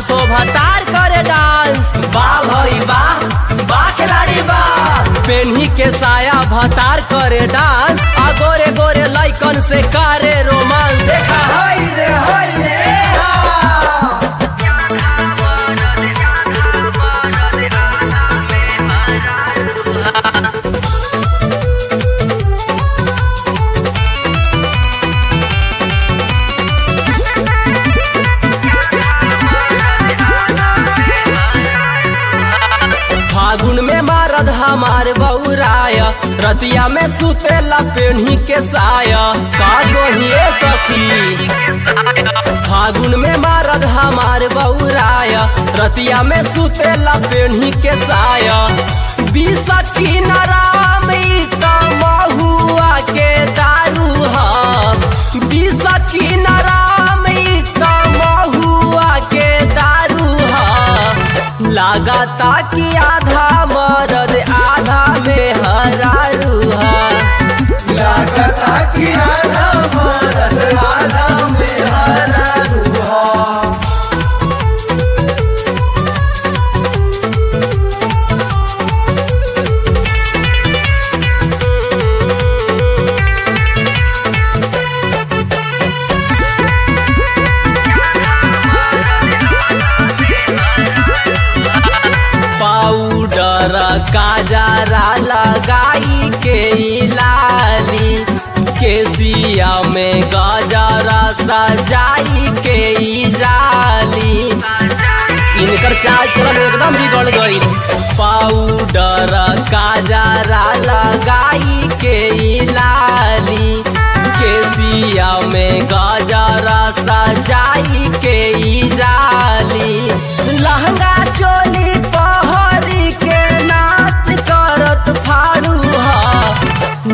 Dance, ओ भतार करे dance. वाह भाई वाह खिलाड़ी वाह। पेन्ही के साया भतार करे डांस, आ गोरे गोरे लइकन से करे रोमांस। देखा हाय रे फागुन में मारद हमार बउराया, रतिया में सुतेला पेन्ही के साया। का गोहिए सखी फागुन में मारद हमार बउराया, रतिया में सुतेला पेन्ही के साया। बीस की नराम महुआ के दारू हा, बीस की नराम महुआ के दारू हा। लागता कि आधा मरद आधा में हरारू हा। लागता कि आधा मरद आधा में हरारू हा। पाउडर काजरा लगाई के लाली, केसिया में गजरा सजाई के जाली। इनकर चाल चलन एकदम बिगड़ गई। पाउडर काजरा लगाई के लाली, केसिया में गजरा सजाई के जाली। लहंगा चोली पहरी के नाच करत फाड़ू हा।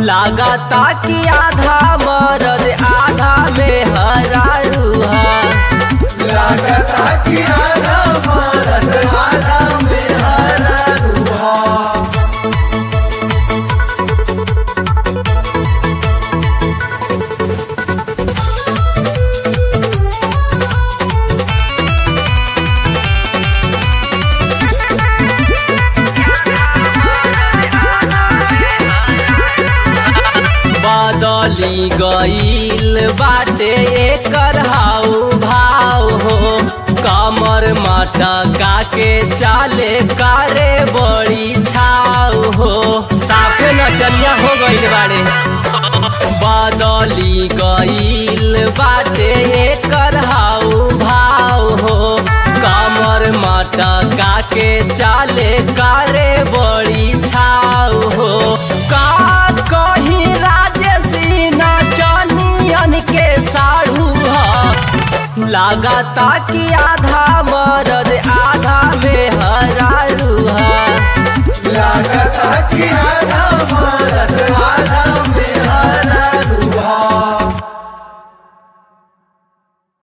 लागता कि आधा मरद आधा में हरारू हा। लागता कि आधा मरद आधा में हरारू हा। बदली गईल बाटे एकर हाउ भाव हो, कमर मटका के चाले करे बड़ी छाव हो। साफे नचनिया हो गईल बाड़े। बदली गईल बाटे एकर हाउ भाव हो, कमर मटका के चाले करे बड़ी छाव हो। का कहीं के साढ़ू हा। लागता कि आधा मरद आधा में हरारू हा। लागता कि आधा मरद आधा